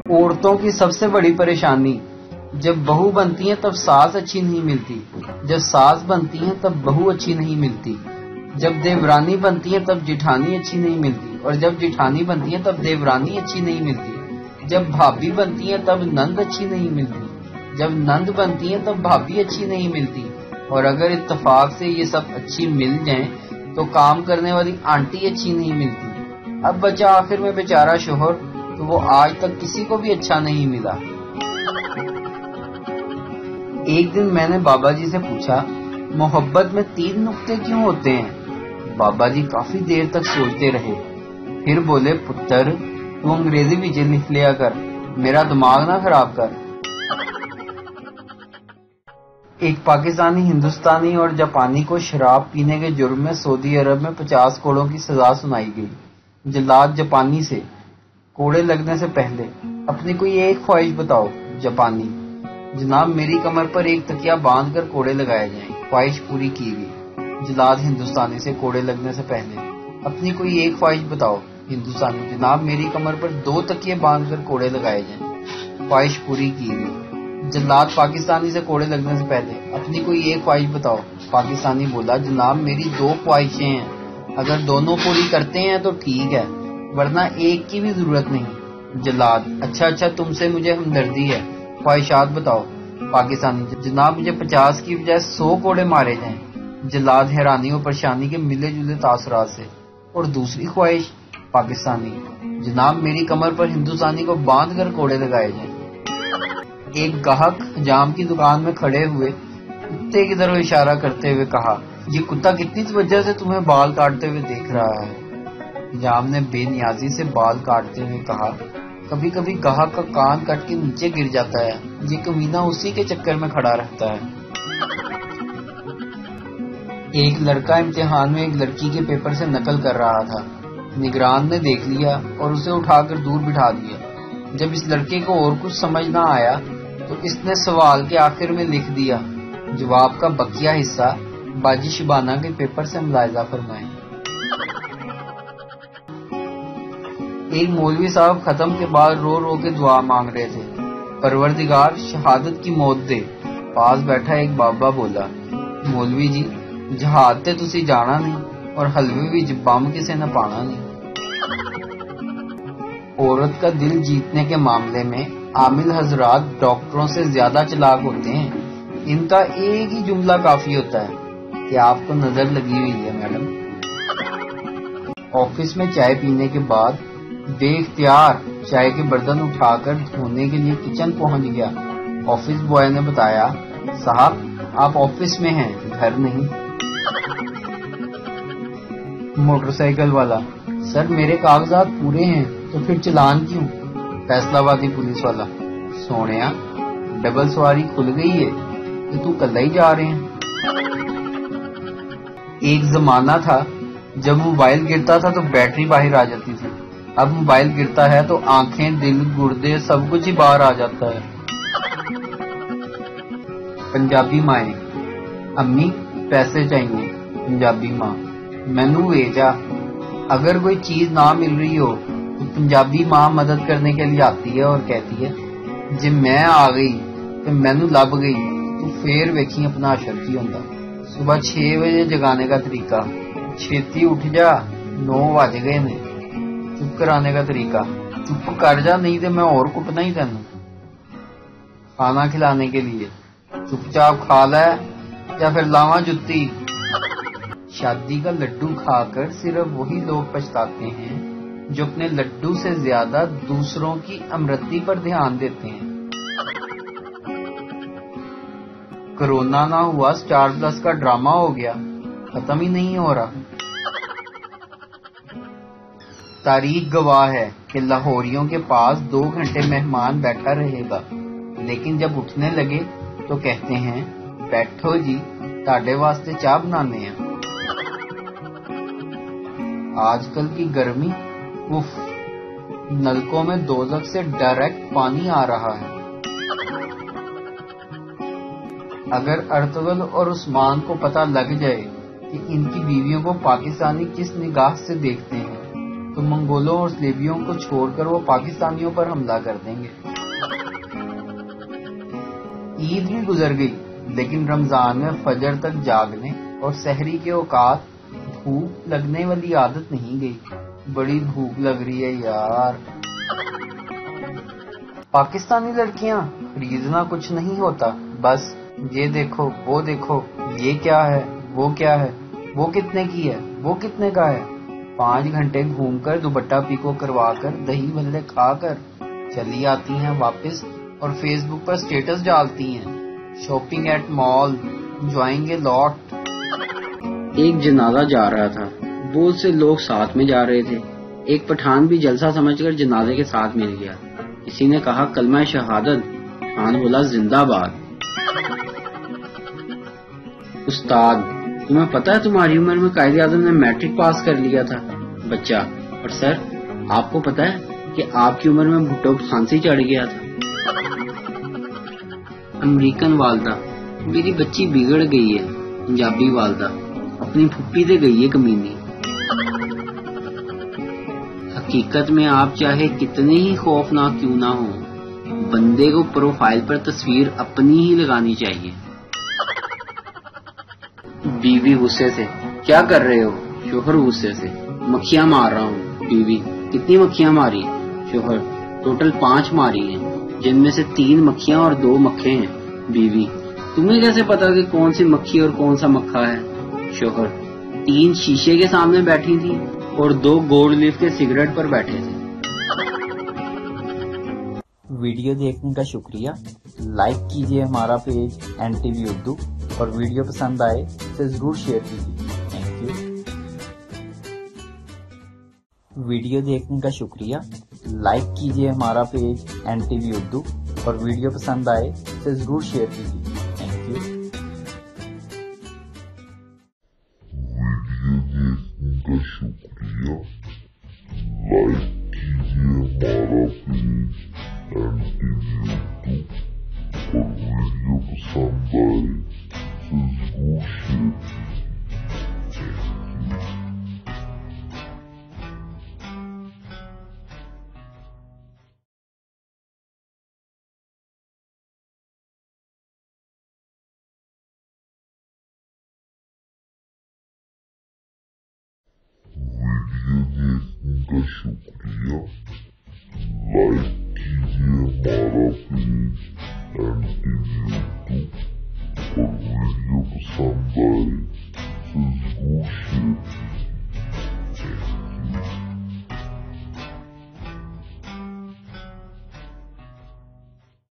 عورتوں کی سب سے بڑی پریشانی، جب بہو بنتی ہیں تب ساس اچھی نہیں ملتی، جب ساس بنتی ہیں تب بہو اچھی نہیں ملتی، جب دیورانی بنتی ہیں تب جٹھانی اچھی نہیں ملتی، اور جب جٹھانی بنتی ہیں تب دیورانی اچھی نہیں ملتی، جب بھابھی بنتی ہیں تب نند اچھی نہیں ملتی، جب نند بنتی ہیں تب بھابھی اچھی نہیں ملتی، اور اگر اتفاق سے یہ سب اچھی مل جائیں تو کام کرنے والی آنٹی اچھی نہیں ملتی۔ اب بچہ آخر میں بیچارہ شوہر، تو وہ آج تک کسی کو بھی اچھا نہیں ملا۔ ایک دن میں نے بابا جی سے پوچھا، محبت میں 3 نقطے کیوں ہوتے ہیں؟ بابا جی کافی دیر تک سوچتے رہے، پھر بولے، پتر تو انگریزی بھی لکھ لیا کر، میرا دماغ نہ خراب کر۔ ایک پاکستانی، ہندوستانی اور جاپانی کو شراب پینے کے جرم میں سعودی عرب میں 50 کوڑوں کی سزا سنائی گئی۔ جلاد جاپانی سے، کوڑے لگنے سے پہلے اپنی کوئی ایک خواہش بتاؤ۔ جاپانی، جناب میری کمر پر ایک تکیہ باندھ کر کوڑے لگائے جائیں، خواہش پوری کی گئی۔ جلاد ہندوستانی سے، کوڑے لگنے سے پہلے اپنی کوئی ایک خواہش بتاؤ۔ ہندوستانی، جناب میری کمر پر 2 تکیے باندھ کر کوڑے لگائے جائیں، خواہش پوری کی گئی۔ جلاد پاکستانی سے، کوڑے لگنے سے پہلے اپنی کوئی ایک خواہش بتاؤ۔ پاکستانی بولا، جناب میری 2 خواہشیں ہیں، اگر دونوں پوری کرتے ہیں تو ٹھیک ہے، ورنہ ایک کی بھی ضرورت نہیں۔ جلاد، اچھا تم سے مجھے ہمدردی ہے، خواہشات بتاؤ۔ پاکستانی، جناب مجھے 50 کی بجائے 100 کوڑے مارے جائیں۔ جلاد حیرانی اور پریشانی کے ملے جلے تاثرات سے، اور دوسری خواہش؟ پاکستانی، جناب میری کمر پر ہندوستانی کو باندھ کر کوڑے لگائے جائیں۔ ایک گاہک حجام کی دکان میں کھڑے ہوئے کتے کی طرف اشارہ کرتے ہوئے کہا، یہ کتا کتنی توجہ سے تمہیں بال کاٹتے ہوئے دیکھ رہا ہے۔ حجام نے بے نیازی سے بال کاٹتے ہوئے کہا، کبھی کبھی گاہک کا کان کٹ کے نیچے گر جاتا ہے، یہ کمینہ اسی کے چکر میں کھڑا رہتا ہے۔ ایک لڑکا امتحان میں ایک لڑکی کے پیپر سے نقل کر رہا تھا، نگران نے دیکھ لیا اور اسے اٹھا کر دور بٹھا دیا۔ جب اس لڑکے کو اور کچھ سمجھ نہ آیا تو اس نے سوال کے آخر میں لکھ دیا، جواب کا بقیہ حصہ باجی شبانہ کے پیپر سے ملاحظہ فرمائیں۔ ایک مولوی صاحب ختم کے بعد رو رو کے دعا مانگ رہے تھے، پروردگار شہادت کی موت دے۔ پاس بیٹھا ایک بابا بولا، مولوی جی جہاد تے تسی جانا نہیں، اور حلوے بھی بم کسے نہ پانا نہیں۔ عورت کا دل جیتنے کے معاملے میں عامل حضرات ڈاکٹروں سے زیادہ چلاک ہوتے ہیں۔ ان کا ایک ہی جملہ کافی ہوتا ہے کہ آپ کو نظر لگی ہوئی ہے میڈم۔ آفس میں چائے پینے کے بعد بے اختیار چائے کے برتن اٹھا کر دھونے کے لیے کچن پہنچ گیا۔ آفس بوائے نے بتایا، صاحب آپ آفس میں ہیں، گھر نہیں۔ موٹر سائیکل والا، سر میرے کاغذات پورے ہیں تو پھر چلان کیوں؟ فیصلہ آبادی پولیس والا، سونیا ڈبل سواری کھل گئی ہے کہ تو کل ہی جا رہے ہیں۔ ایک زمانہ تھا جب موبائل گرتا تھا تو بیٹری باہر آ جاتی تھی، اب موبائل گرتا ہے تو آنکھیں، دل، گردے سب کچھ ہی باہر آ جاتا ہے۔ پنجابی مائیں، امی پیسے چاہیے۔ پنجابی ماں، مینو ویچا۔ اگر کوئی چیز نہ مل رہی ہو تو پنجابی ماں مدد کرنے کے لیے آتی ہے اور کہتی ہے، جی میں آ گئی تو مینو لب گئی، تو پھر ویکھی اپنا اشر کی ہوندا۔ صبح 6 بجے جگانے کا طریقہ، چھیتی اٹھ جا 9 بج گئے نے۔ چپ کرانے کا طریقہ، چپ کر جا نہیں تو میں اور کٹنا ہی تینوں۔ کھانا کھلانے کے لیے، چپ چاپ کھا لے یا پھر لاواں جتی۔ شادی کا لڈو کھا کر صرف وہی لوگ پچھتاتے ہیں جو اپنے لڈو سے زیادہ دوسروں کی امرتی پر دھیان دیتے ہیں۔ کرونا نہ ہوا، اسٹار پلس کا ڈرامہ ہو گیا، ختم ہی نہیں ہو رہا۔ تاریخ گواہ ہے کہ لاہوریوں کے پاس 2 گھنٹے مہمان بیٹھا رہے گا، لیکن جب اٹھنے لگے تو کہتے ہیں، بیٹھو جی تاڑے واسطے چاہ بنانے ہیں۔ آج کل کی گرمی، اف، نلکوں میں دوزخ سے ڈائریکٹ پانی آ رہا ہے۔ اگر ارطغرل اور عثمان کو پتہ لگ جائے کہ ان کی بیویوں کو پاکستانی کس نگاہ سے دیکھتے ہیں تو منگولوں اور سلیبیوں کو چھوڑ کر وہ پاکستانیوں پر حملہ کر دیں گے۔ عید بھی گزر گئی، لیکن رمضان میں فجر تک جاگنے اور سحری کے اوقات بھوک لگنے والی عادت نہیں گئی۔ بڑی بھوک لگ رہی ہے یار۔ پاکستانی لڑکیاں، خریدنا کچھ نہیں ہوتا، بس یہ دیکھو، وہ دیکھو، یہ کیا ہے، وہ کیا ہے، وہ کتنے کی ہے، وہ کتنے کا ہے۔ 5 گھنٹے گھوم کر دوپٹہ پیکو کروا کر دہی بھلے کھا کر چلی آتی ہیں واپس اور فیس بک پر سٹیٹس ڈالتی ہیں، شاپنگ ایٹ مال، انجوائنگ اے لاٹ۔ ایک جنازہ جا رہا تھا، بہت سے لوگ ساتھ میں جا رہے تھے۔ ایک پٹھان بھی جلسہ سمجھ کر جنازے کے ساتھ مل گیا۔ کسی نے کہا کلمہ شہادت، پٹھان بولا زندہ باد۔ استاد، تمہیں پتہ ہے تمہاری عمر میں قائد اعظم نے میٹرک پاس کر لیا تھا؟ بچہ، اور سر آپ کو پتہ ہے کہ آپ کی عمر میں بھٹو کو کھانسی چڑھ گیا تھا؟ امریکن والدہ، میری بچی بگڑ گئی ہے۔ پنجابی والدہ، اپنی پھپھی سے گئی ہے کمینی۔ حقیقت میں آپ چاہے کتنے ہی خوفناک کیوں نہ ہوں، بندے کو پروفائل پر تصویر اپنی ہی لگانی چاہیے۔ بیوی غصے سے، کیا کر رہے ہو؟ شوہر غصے سے، مکھیاں مار رہا ہوں۔ بیوی، کتنی مکھیاں ماری؟ شوہر، ٹوٹل 5 ماری ہیں، جن میں سے 3 مکھیاں اور 2 مکھے ہیں۔ بیوی، تمہیں کیسے پتا کہ کون سی مکھی اور کون سا مکھا ہے؟ شوہر، 3 شیشے کے سامنے بیٹھی تھی اور 2 گولڈ لیف کے سگریٹ پر بیٹھے تھے۔ ویڈیو دیکھنے کا شکریہ۔ لائک کیجیے ہمارا page N T V Urdu, اور ویڈیو پسند آئے اسے ضرور شیئر کیجیے۔ Thank you. ویڈیو دیکھنے کا شکریہ۔ لائک کیجیے ہمارا page N T V Urdu, اور ویڈیو پسند آئے اسے ضرور شیئر کیجیے۔ Thank you. ویڈیو دیکھنے کا شکریہ۔ لائک کیجیے ہمارا page N T V Urdu, اور ویڈیو پسند آئے اسے ضرور شیئر کیجیے۔ ویڈیو دیکھنے کا شکریہ۔ لائک کیجیے ہمارا پیج این